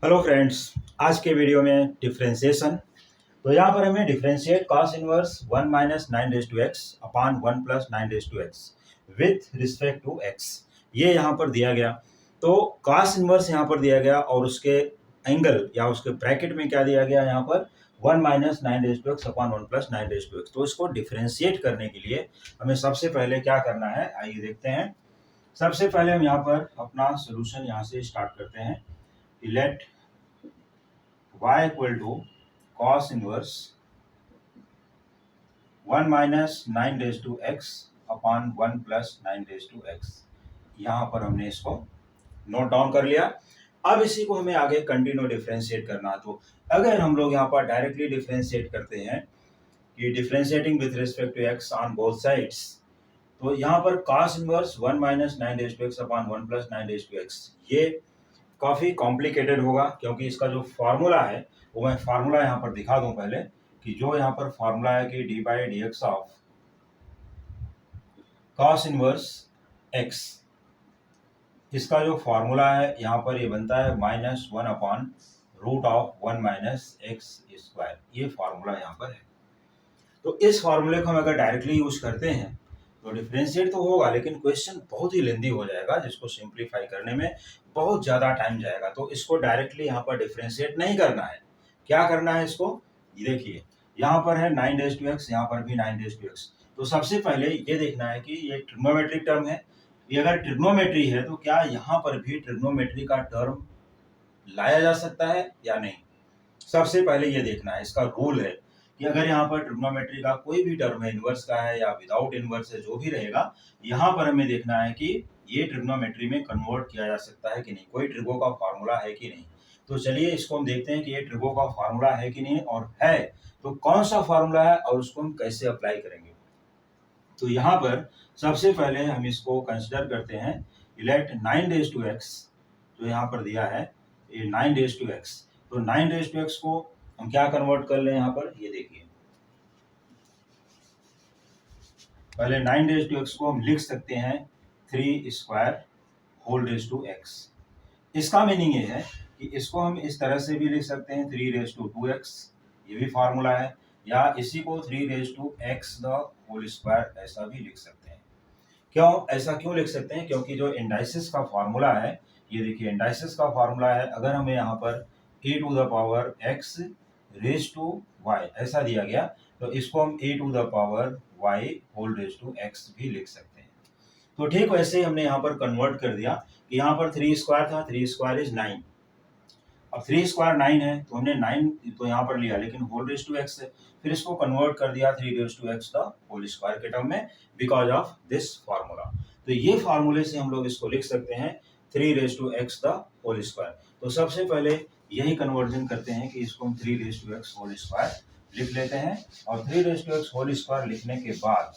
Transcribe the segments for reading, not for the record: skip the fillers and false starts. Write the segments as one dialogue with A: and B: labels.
A: Hello friends, आज के video में डिफरेंशिएशन। तो यहाँ पर हमें differentiate cos inverse 1 minus 9 x upon 1 plus 9 x with respect to x, ये यहाँ पर दिया गया। तो कॉस इनवर्स यहाँ पर दिया गया और उसके एंगल या उसके ब्रैकेट में क्या दिया गया यहाँ पर 1 minus 9 x upon 1 plus 9 x। तो इसको डिफरेंशिएट करने के लिए हमें सबसे पहले क्या करना है, आइए देखते हैं। सबसे पहले हम यहाँ पर अपना सोल्यूशन यहाँ से स्टार्ट करते हैं। Let y equal to cos inverse 1 minus 9 x upon 1 plus 9 x। यहाँ पर हमने इसको नोट डाउन कर लिया। अब इसी को हमें आगे कंटिन्यू डिफरेंशिएट करना। तो अगर हम लोग यहाँ पर डायरेक्टली डिफरेंशिएट करते हैं कि differentiating with respect to x on both sides, तो यहाँ पर cos inverse 1 minus 9 x upon 1 plus 9 x ये काफ़ी कॉम्प्लिकेटेड होगा, क्योंकि इसका जो फार्मूला है वो मैं फार्मूला यहाँ पर दिखा दूं पहले कि जो यहाँ पर फार्मूला है कि D by d x of cos inverse x, इसका जो फार्मूला है यहाँ पर ये बनता है -1 upon root of 1 minus X square. ये फार्मूला यहाँ पर है। तो इस फार्मूले को हम अगर डायरेक्टली यूज करते हैं तो डिफरेंशिएट तो होगा, लेकिन क्वेश्चन बहुत ही लेंदी हो जाएगा, जिसको सिंप्लीफाई करने में बहुत ज़्यादा टाइम जाएगा। तो इसको डायरेक्टली यहाँ पर डिफरेंशिएट नहीं करना है। क्या करना है इसको, ये देखिए यहाँ पर है 9 x, यहाँ पर भी 9 x। तो सबसे पहले ये देखना है कि ये ट्रिग्नोमेट्रिक टर्म है। ये अगर ट्रिग्नोमेट्री है तो क्या यहाँ पर भी ट्रिग्नोमेट्री का टर्म लाया जा सकता है या नहीं, सबसे पहले ये देखना है। इसका रूल है कि अगर यहाँ पर ट्रिग्नोमेट्री का कोई भी टर्म है, इनवर्स का है या विदाउट इनवर्स है, जो भी रहेगा, यहाँ पर हमें देखना है कि ये ट्रिग्नोमेट्री में कन्वर्ट किया जा सकता है कि नहीं, कोई ट्रिगो का फार्मूला है कि नहीं। तो चलिए इसको हम देखते हैं कि ये ट्रिगो का फार्मूला है कि नहीं, और है तो कौन सा फार्मूला है और उसको हम कैसे अप्लाई करेंगे। तो यहाँ पर सबसे पहले हम इसको कंसिडर करते हैं। लेट 9 जो यहाँ पर दिया है ये 9 तो 9 को हम क्या कन्वर्ट कर लें यहाँ पर, ये देखिए पहले 9 को हम लिख सकते हैं 3 square whole raise to X. इसका मीनिंग ये है कि इसको हम इस तरह से भी लिख सकते हैं 3 रेज टू 2x, ये भी फार्मूला है, या इसी को 3 raise to x the whole square ऐसा भी लिख सकते हैं। ऐसा क्यों लिख सकते हैं, क्योंकि जो इंडाइसिस का फार्मूला है, ये देखिए इंडाइसिस का फार्मूला है, अगर हमें यहाँ पर e to the power x raise to y ऐसा दिया गया, तो इसको हम e to the power y whole raise to x भी लिख सकते हैं। तो ठीक वैसे ही हमने यहाँ पर कन्वर्ट कर दिया कि यहाँ पर 3 स्क्वायर था, 3 स्क्वायर इज 9। अब 3 स्क्वायर 9 है तो हमने 9 तो यहाँ पर लिया, लेकिन होल रेज टू एक्स है, फिर इसको कन्वर्ट कर दिया 3 raise to x the whole square के टर्म में बिकॉज ऑफ दिस फार्मूला। तो ये फार्मूले से हम लोग इसको लिख सकते हैं 3 raise to x the whole square. तो सबसे पहले यही कन्वर्जन करते हैं कि इसको हम 3 raise to x whole square लिख लेते हैं, और 3 raise to x whole square लिखने के बाद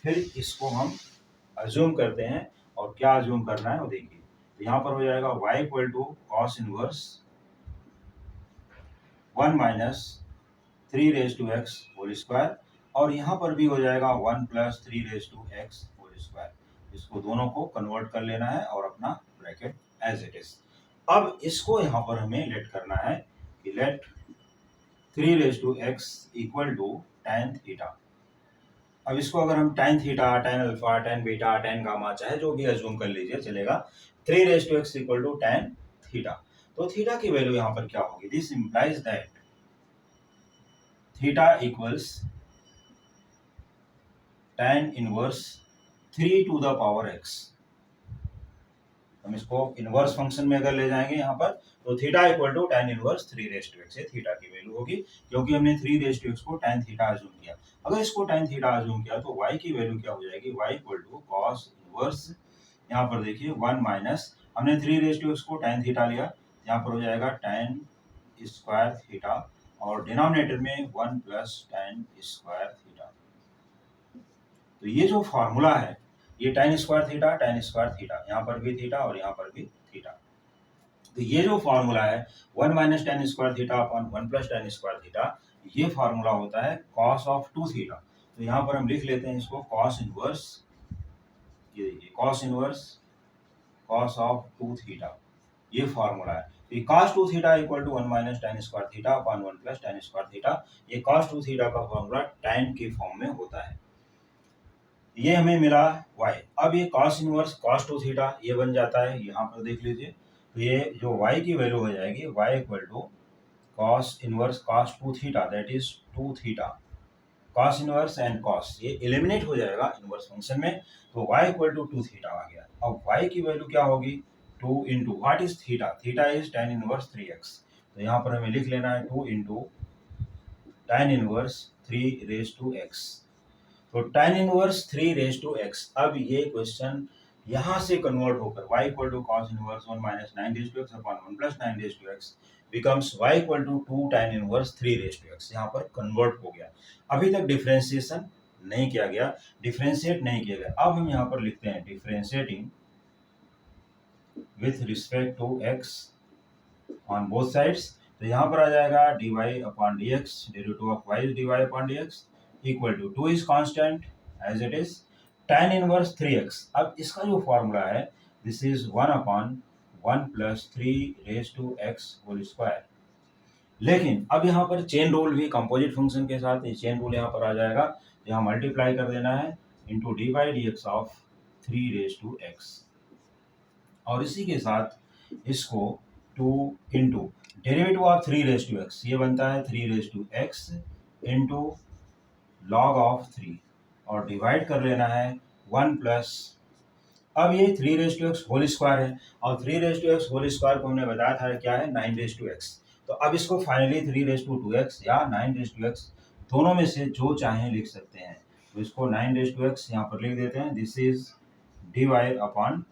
A: फिर इसको हम अज्यूम करते हैं। और क्या अज्यूम करना है वो देखिए, तो यहाँ पर हो जाएगा y equal to cos inverse 1 minus 3 raise to x whole square, और यहाँ पर भी हो जाएगा 1 plus 3 raise to x whole square. इसको दोनों को कन्वर्ट कर लेना है और अपना ब्रैकेट एज इट इज। अब इसको यहाँ पर हमें लेट करना है कि let 3 raise to x equal to tan theta. अब इसको अगर हम tan theta, tan alpha, tan beta, tan gamma चाहे जो भी अज्यूम कर लीजिए चलेगा। 3 raise to x equal to tan theta. तो थीटा की वैल्यू यहाँ पर क्या होगी, this implies that theta equals tan inverse 3 to the power x। हम इसको इनवर्स फंक्शन में अगर ले जाएंगे यहाँ पर, तो theta equal to tan inverse 3 raise to x, theta की वैल्यू होगी, क्योंकि हमने 3 रेज टू एक्स को tan थीटा अज्यूम किया। अगर इसको tan थीटा अज्यूम किया तो y की वैल्यू क्या हो जाएगी, y equal to cos inverse, यहाँ पर देखिए 1 माइनस, हमने 3 रेज टू एक्स को tan थीटा लिया, यहाँ पर हो जाएगा tan स्क्वायर थीटा, और डिनोमिनेटर में 1 प्लस tan स्क्वायर थीटा। तो ये जो फार्मूला है ये tan स्क्वायर थीटा, यहाँ पर भी थीटा और यहाँ पर भी थीटा। तो ये जो फार्मूला है 1 minus tan square theta upon 1 plus tan square theta, ये फार्मूला होता है cos ऑफ 2 थीटा। तो यहाँ पर हम लिख लेते हैं इसको cos इनवर्स, ये देखिए cos inverse cos of 2 theta, ये फार्मूला है। cos 2 theta equal to 1 minus tan square theta upon 1 plus tan square theta. ये cos 2 थीटा का फॉर्मूला tan के फॉर्म में होता है। ये हमें मिला y। अब ये cos इनवर्स cos 2 थीटा ये बन जाता है, यहाँ पर देख लीजिए। तो ये जो y की वैल्यू हो जाएगी y equal to cos inverse cos 2 theta that is 2 theta. cos inverse and cos ये एलिमिनेट हो जाएगा इनवर्स फंक्शन में, तो y इक्वल टू 2 थीटा आ गया। अब y की वैल्यू क्या होगी, 2 into what is theta, theta is tan inverse 3x। तो यहाँ पर हमें लिख लेना है 2 into tan inverse 3 raise to x। तो tan inverse 3 raise to x। अब ये क्वेश्चन यहाँ से कन्वर्ट होकर y equal to cos inverse 1 minus 9 raise to x upon 1 plus 9 raise to x becomes y equal to 2 tan inverse 3 raise to x। यहाँ पर convert हो गया। अभी तक डिफरेंशिएशन नहीं किया गया, डिफरेंशिएट नहीं किया गया। अब हम यहाँ पर लिखते हैं differentiating with respect to x on both sides. तो यहाँ पर आ जाएगा dy upon dx, derivative of y is dy upon dx equal to 2 is constant as it is tan inverse 3x। अब इसका जो फॉर्मूला है this is 1 upon 1 plus 3 raise to x whole square. लेकिन अब यहाँ पर चेन रूल भी composite function के साथ, ये चेन रूल यहाँ पर आ जाएगा, यहाँ मल्टीप्लाई कर देना है into d by d x of 3 raise to x. और इसी के साथ इसको 2 into derivative of 3 raise to x, ये बनता है 3 raise to x into log of 3 और डिवाइड कर लेना है 1 प्लस। अब ये 3 raise to x whole square है और 3 raise to x whole square को हमने बताया था क्या है 9 रेज टू एक्स। तो अब इसको फाइनली 3 रेज टू 2x या 9 रेज टू एक्स दोनों में से जो चाहें लिख सकते हैं। तो इसको 9 रेज टू एक्स यहाँ पर लिख देते हैं, this is dy upon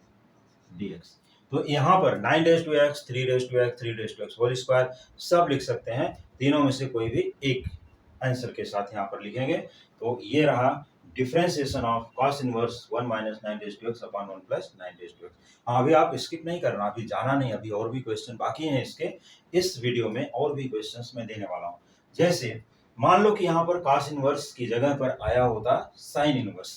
A: dx। तो यहाँ पर 9 raise to x 3 raise to x 3 raise to x whole square सब लिख सकते हैं, तीनों में से कोई भी एक आंसर के साथ यहाँ पर लिखेंगे। तो ये रहा differentiation of cos inverse 1 minus 9 raise to x upon 1 plus 9 raise to x. हाँ, अभी आप स्किप नहीं करना, अभी जाना नहीं, अभी और भी क्वेश्चन बाकी हैं इसके। इस वीडियो में और भी क्वेश्चंस मैं देने वाला हूँ। जैसे मान लो कि यहाँ पर cos इनवर्स की जगह पर आया होता sin इनवर्स,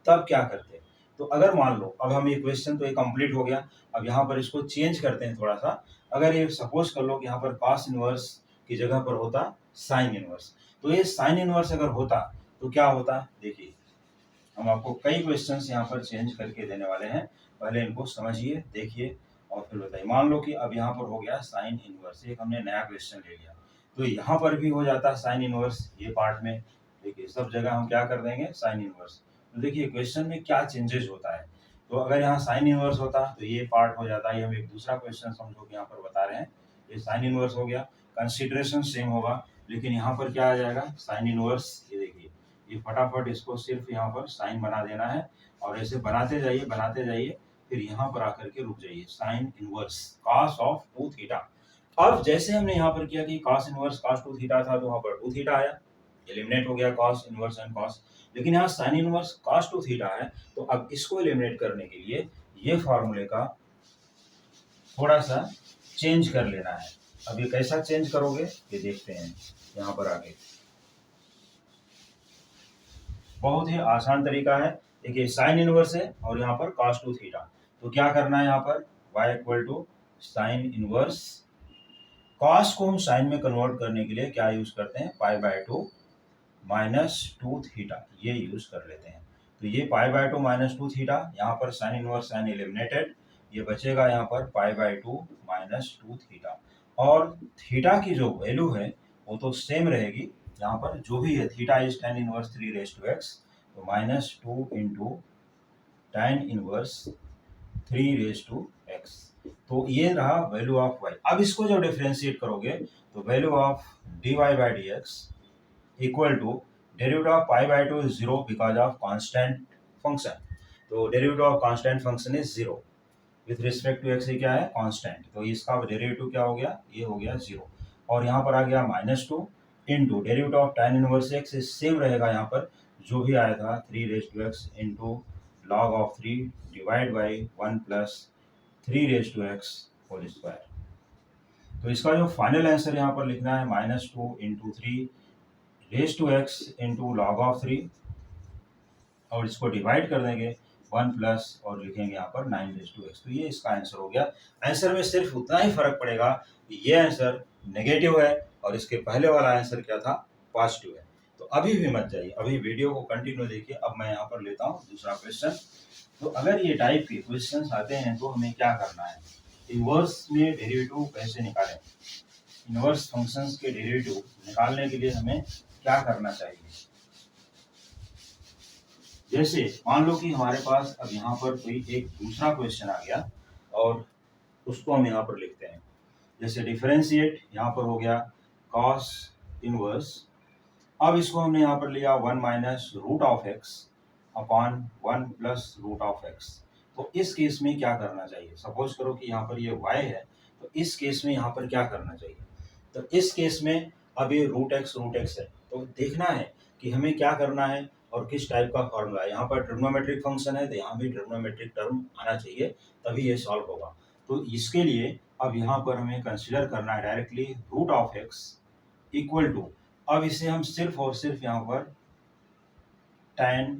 A: तब क्या करते? तो अगर मान लो अब हम ये क्वेश्चन तो ये कंप्लीट हो गया, अब यहाँ पर इसको चेंज करते हैं थोड़ा सा। अगर ये सपोज कर लो कि यहाँ पर cos इनवर्स की जगह पर होता sin इनवर्स, तो ये sin इनवर्स अगर होता तो क्या होता, देखिए हम आपको कई क्वेश्चंस यहाँ पर चेंज करके देने वाले हैं, पहले इनको समझिए देखिए और फिर बताइए। मान लो कि अब यहाँ पर हो गया साइन इनवर्स, एक हमने नया क्वेश्चन ले लिया, तो यहाँ पर भी हो जाता साइन इनवर्स ये पार्ट में। देखिए सब जगह हम क्या कर देंगे साइन इनवर्स। तो देखिए क्वेश्चन में क्या चेंजेस होता है। तो अगर यहाँ साइन इनवर्स होता तो ये पार्ट हो जाता, ये हम एक दूसरा क्वेश्चन समझो कि यहाँ पर बता रहे हैं, ये साइन इनवर्स हो गया, कंसिडरेशन सेम होगा, लेकिन यहाँ पर क्या आ जाएगा साइन इनवर्स। ये देखिए ये फटाफट इसको सिर्फ यहाँ पर साइन बना देना है और ऐसे बनाते जाइए, फिर यहाँ पर आकर के रुक जाइए, sign inverse cos of 2 theta. अब जैसे हमने यहाँ पर किया कि cos इनवर्स cos 2 थीटा था, तो वहाँ पर 2 थीटा आया, एलिमिनेट हो गया cos इनवर्स एंड cos। लेकिन यहाँ साइन इनवर्स cos 2 थीटा है, तो अब इसको एलिमिनेट करने के लिए ये फॉर्मूले का थोड़ा सा चेंज कर लेना है। अब ये कैसा चेंज करोगे ये देखते हैं यहाँ पर आगे। बहुत ही आसान तरीका है। देखिए साइन इनवर्स है और यहाँ पर cos 2 थीटा, तो क्या करना है यहाँ पर y equal to sine inverse, cos को हम साइन में कन्वर्ट करने के लिए क्या यूज करते हैं पाई बाय 2 माइनस 2 थीटा, ये यूज कर लेते हैं। तो ये पाई बाय 2 माइनस 2 थीटा, यहाँ पर साइन इनवर्स साइन एलिमिनेटेड, ये बचेगा यहाँ पर पाई बाय 2 माइनस 2 थीटा। और थीटा की जो वैल्यू है वो तो सेम रहेगी, यहाँ पर जो भी है theta is tan inverse 3 raise to x, तो minus 2 into tan inverse 3 raise to x. तो ये रहा वैल्यू ऑफ y। अब इसको जब डिफरेंशिएट करोगे तो value of dy by d x equal to derivative of pi by 2 is 0 because of constant function. तो derivative of constant function is 0 with respect to x, क्या है कांस्टेंट, तो इसका डेरिवेटिव क्या हो गया, ये हो गया 0। और यहाँ पर आ गया -2 into derivative of tan inverse x same रहेगा, यहाँ पर जो भी आया था 3 raise to x into log of 3 divide by 1 plus 3 raise to x whole square. तो इसका जो फाइनल आंसर यहाँ पर लिखना है -2 into 3 raise to x into log of 3 और इसको डिवाइड कर देंगे 1 प्लस और लिखेंगे यहाँ पर 9 रेज़ टू x। तो ये इसका आंसर हो गया। आंसर में सिर्फ उतना ही फर्क पड़ेगा कि ये आंसर नेगेटिव है और इसके पहले वाला आंसर क्या था, पॉजिटिव है। तो अभी भी मत जाइए, अभी वीडियो को कंटिन्यू देखिए। अब मैं यहाँ पर लेता हूँ दूसरा क्वेश्चन। तो अगर ये टाइप के क्वेश्चन आते हैं तो हमें क्या करना है, इनवर्स में डेरिवेटिव कैसे निकालें। इनवर्स फंक्शंस के डेरिवेटिव निकालने के लिए हमें क्या करना चाहिए। जैसे मान लो कि हमारे पास अब यहाँ पर कोई एक दूसरा क्वेश्चन आ गया और उसको हम यहाँ पर लिखते हैं। जैसे डिफरेंशिएट यहाँ पर हो गया कॉस इनवर्स। अब इसको हमने यहाँ पर लिया 1 minus root of x upon 1 plus root of x. तो इस केस में क्या करना चाहिए, सपोज करो कि यहाँ पर ये y है, तो इस केस में यहाँ पर क्या करना चाहिए। तो इस केस में अब ये रूट एक्स है, तो देखना है कि हमें क्या करना है और किस टाइप का फॉर्मूला है। यहाँ पर ट्रिग्नोमेट्रिक फंक्शन है तो यहाँ भी ट्रिग्नोमेट्रिक टर्म आना चाहिए, तभी ये सॉल्व होगा। तो इसके लिए अब यहाँ पर हमें कंसिडर करना है directly root of x equal to, अब इसे हम सिर्फ और सिर्फ यहाँ पर tan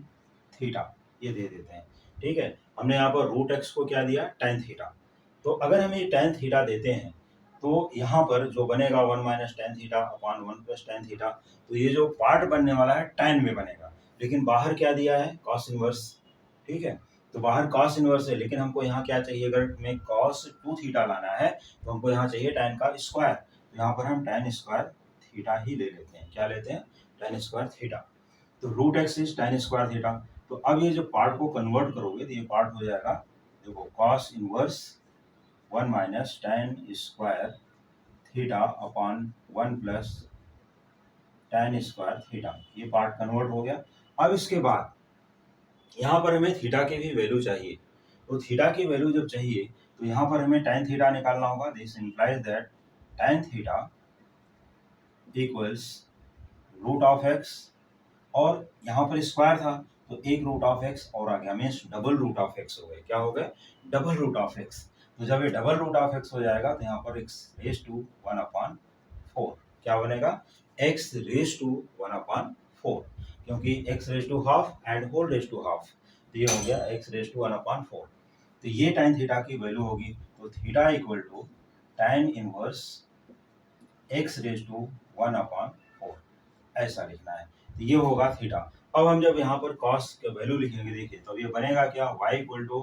A: थीटा ये दे देते हैं। ठीक है, हमने यहाँ पर रूट एक्स को क्या दिया, tan थीटा। तो अगर हम ये tan थीटा देते हैं तो यहाँ पर जो बनेगा 1 minus tan theta upon 1 plus tan theta, तो ये जो पार्ट बनने वाला है tan में बनेगा, लेकिन बाहर क्या दिया है, cos इनवर्स। ठीक है, तो बाहर cos इनवर्स है, लेकिन हमको यहाँ क्या चाहिए, अगर हमें cos 2 थीटा लाना है तो हमको यहाँ चाहिए tan का स्क्वायर। तो यहाँ पर हम tan स्क्वायर थीटा ही ले लेते हैं। क्या लेते हैं, tan स्क्वायर थीटा। तो root x is tan square theta. तो अब ये जो पार्ट को कन्वर्ट करोगे तो ये पार्ट हो जाएगा, देखो cos inverse 1 minus tan square theta upon 1 plus tan square theta, ये पार्ट कन्वर्ट हो गया। अब इसके बाद यहाँ पर हमें थीटा की भी वैल्यू चाहिए। तो थीटा की वैल्यू जब चाहिए तो यहाँ पर हमें tan थीटा निकालना होगा। This implies that tan theta equals root of x, और यहाँ पर स्क्वायर था तो एक रूट ऑफ एक्स और आ गया, means double root of x हो गए। क्या हो गए, डबल रूट ऑफ एक्स। तो जब ये डबल रूट ऑफ एक्स हो जाएगा तो यहाँ पर एक्स रेज टू 1 अपॉन 4 क्या बनेगा, एक्स रेज टू 1 अपॉन 4, क्योंकि x raise to half and whole raise to half, तो ये हो गया एक्स रेज टू 1 अपॉन 4। तो ये tan थीटा की वैल्यू होगी। तो theta equal to tan inverse x raise to 1 upon 4, ऐसा लिखना है। तो ये होगा थीटा। अब हम जब यहाँ पर cos का वैल्यू लिखेंगे, देखिए तो ये बनेगा क्या, y equal to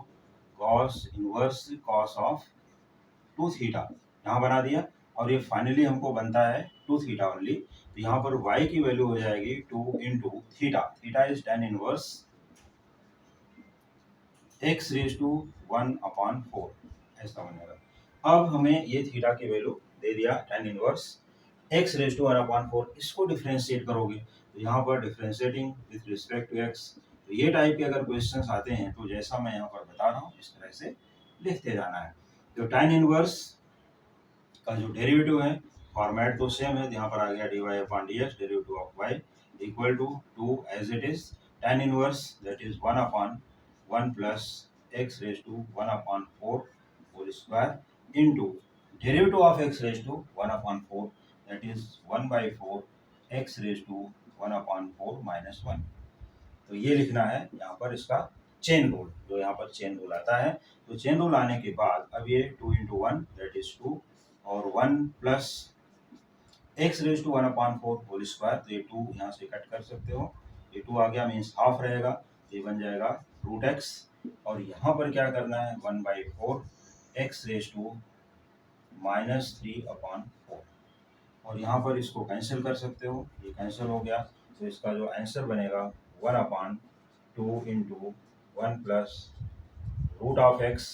A: cos inverse cos of 2 theta, यहाँ बना दिया। और ये फाइनली हमको बनता है 2 थीटा ओनली। तो यहाँ पर y की वैल्यू हो जाएगी 2 into theta, theta is tan inverse x raise to 1 upon 4, ऐसा बनेगा। अब हमें ये थीटा की वैल्यू दे दिया tan inverse x raise to 1 upon 4, इसको डिफरेंशिएट करोगे तो यहाँ पर differentiating with respect to x। तो ये टाइप के अगर क्वेश्चंस आते हैं तो जैसा मैं यहाँ पर बता रहा हूँ इस तरह से लिखते जाना है। तो tan इनवर्स का जो डेरिवेटिव है, फॉर्मेट तो सेम है, यहाँ पर आ गया dy upon dx derivative of y equal to 2 as it is tan inverse that is 1 upon 1 plus x raise to 1 upon 4 whole square into derivative of x raise to 1 upon 4 that is 1 by 4 x raise to 1 upon 4 minus 1। तो ये लिखना है यहाँ पर इसका chain rule, जो यहाँ पर चेन रूल आता है। तो चेन रूल आने के बाद अब ये 2 इंटू 1 दैट इज 2 और 1 plus x raise to 1 upon 4 whole square, तो ये 2 यहाँ से कट कर सकते हो, ये 2 आ गया मीन्स हाफ रहेगा, तो ये बन जाएगा रूट एक्स। और यहाँ पर क्या करना है, 1 by 4 x raise to minus 3 upon 4, और यहाँ पर इसको कैंसिल कर सकते हो, ये कैंसिल हो गया। तो इसका जो आंसर बनेगा 1 upon 2 into 1 plus root of x,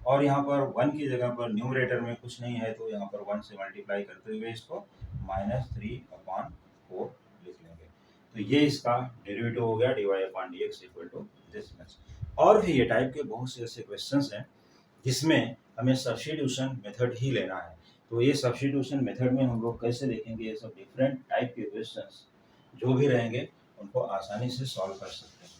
A: और यहाँ पर 1 की जगह पर न्यूमरेटर में कुछ नहीं है तो यहाँ पर 1 से मल्टीप्लाई करते हुए इसको माइनस 3 अपॉन 4 लिख लेंगे। तो ये इसका डेरिवेटिव हो गया dy upon dx equal to this much. और भी ये टाइप के बहुत से ऐसे क्वेश्चंस हैं जिसमें हमें सब्स्टिट्यूशन मेथड ही लेना है। तो ये सब्स्टिट्यूशन मेथड में हम लोग कैसे देखेंगे, ये सब डिफरेंट टाइप के क्वेश्चंस जो भी रहेंगे उनको आसानी से सॉल्व कर सकते हैं।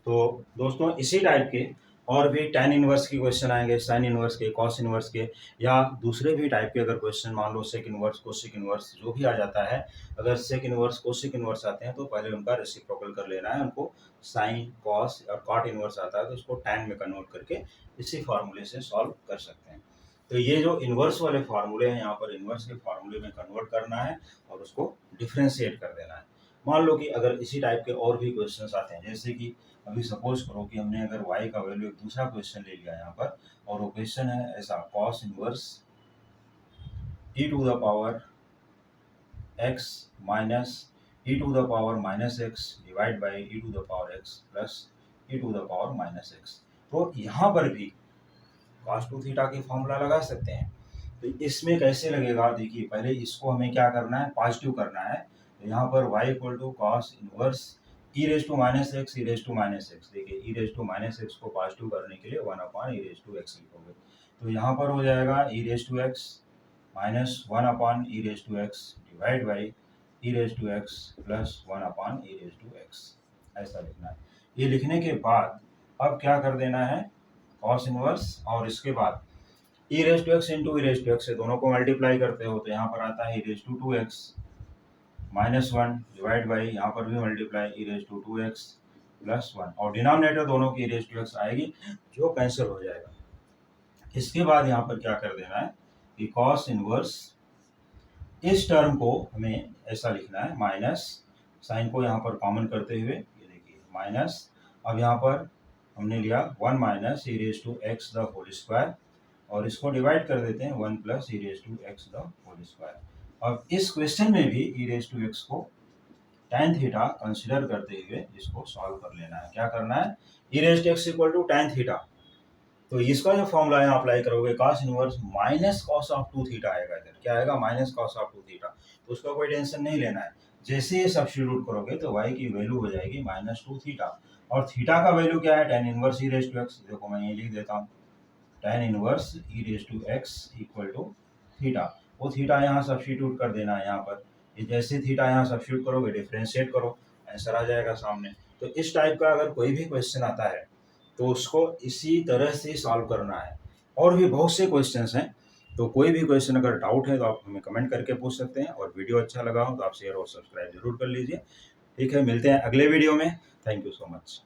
A: तो दोस्तों इसी टाइप के और भी tan इनवर्स की क्वेश्चन आएंगे, sin इनवर्स के, cos इनवर्स के, या दूसरे भी टाइप के अगर क्वेश्चन मान लो sec इनवर्स, cosec इनवर्स जो भी आ जाता है, अगर sec इनवर्स, cosec इनवर्स आते हैं तो पहले उनका रेसिप्रोकल कर लेना है, उनको sin, cos और cot इनवर्स आता है तो उसको tan में कन्वर्ट करके इसी फार्मूले से सॉल्व कर सकते हैं। तो ये जो इनवर्स वाले फार्मूले हैं यहाँ पर इनवर्स के फार्मूले में कन्वर्ट करना है और उसको डिफ्रेंशिएट कर देना है। मान लो कि अगर इसी टाइप के और भी क्वेश्चंस आते हैं, जैसे कि अभी सपोज करो कि हमने अगर y का वैल्यू एक दूसरा क्वेश्चन ले लिया यहाँ पर, और वो क्वेश्चन है ऐसा cos inverse e to the power x minus e to the power minus x divide by e to the power x plus e to the power minus x। तो यहाँ पर भी cos टू थीटा की formula लगा सकते हैं। तो इसमें कैसे लगेगा, देखिए पहले इसको हमें क्या करना है, पॉजिटिव करना है। तो यहाँ पर y equal to cos inverse e raise to minus x, e raise to minus x. देखिए e raise to minus x को पॉजिटिव करने के लिए 1 upon e raise to x लिखोगे, तो यहाँ पर हो जाएगा e raise to x minus 1 upon e raise to x divide by e raise to x plus 1 upon e raise to x, ऐसा लिखना है। ये लिखने के बाद अब क्या कर देना है, कॉस इनवर्स और इसके बाद e raise to x into e raise to x से दोनों को मल्टीप्लाई करते हो तो यहाँ पर आता है e raise to two x minus 1 divide by यहाँ पर भी multiply e raise to two x plus 1, और डिनोमिनेटर दोनों की ई रेज टू एक्स आएगी जो कैंसिल हो जाएगा। इसके बाद यहाँ पर क्या कर देना है कि कॉस इनवर्स इस टर्म को हमें ऐसा लिखना है माइनस, साइन को यहाँ पर कॉमन करते हुए ये देखिए माइनस, अब यहाँ पर हमने लिया 1 minus e raise to x the whole square और इसको डिवाइड कर देते हैं 1 plus e raise to x the whole square. अब इस क्वेश्चन में भी ई रेज टू एक्स को tan थीटा कंसिडर करते हुए इसको सॉल्व कर लेना है। क्या करना है, e raise to x equal to tan theta, तो इसका जो फॉर्मूला है अप्लाई करोगे cos inverse minus cos of 2 theta आएगा, इधर क्या आएगा माइनस cos ऑफ 2 थीटा, तो उसका कोई टेंशन नहीं लेना है। जैसे ये सब्स्टिट्यूट करोगे तो y की वैल्यू हो जाएगी माइनस 2 थीटा, और थीटा का वैल्यू क्या है, tan inverse e raise to x. देखो मैं ये लिख देता हूँ, tan inverse e raise to x equal to theta, वो थीटा यहाँ सब्स्टिट्यूट कर देना है यहाँ पर, ये जैसे थीटा यहाँ सब्स्टिट्यूट करोगे डिफरेंशिएट करो, आंसर आ जाएगा सामने। तो इस टाइप का अगर कोई भी क्वेश्चन आता है तो उसको इसी तरह से सॉल्व करना है। और भी बहुत से क्वेश्चंस हैं, तो कोई भी क्वेश्चन अगर डाउट है तो आप हमें कमेंट करके पूछ सकते हैं, और वीडियो अच्छा लगा हो तो आप शेयर और सब्सक्राइब जरूर कर लीजिए। ठीक है, मिलते हैं अगले वीडियो में। Thank you so much.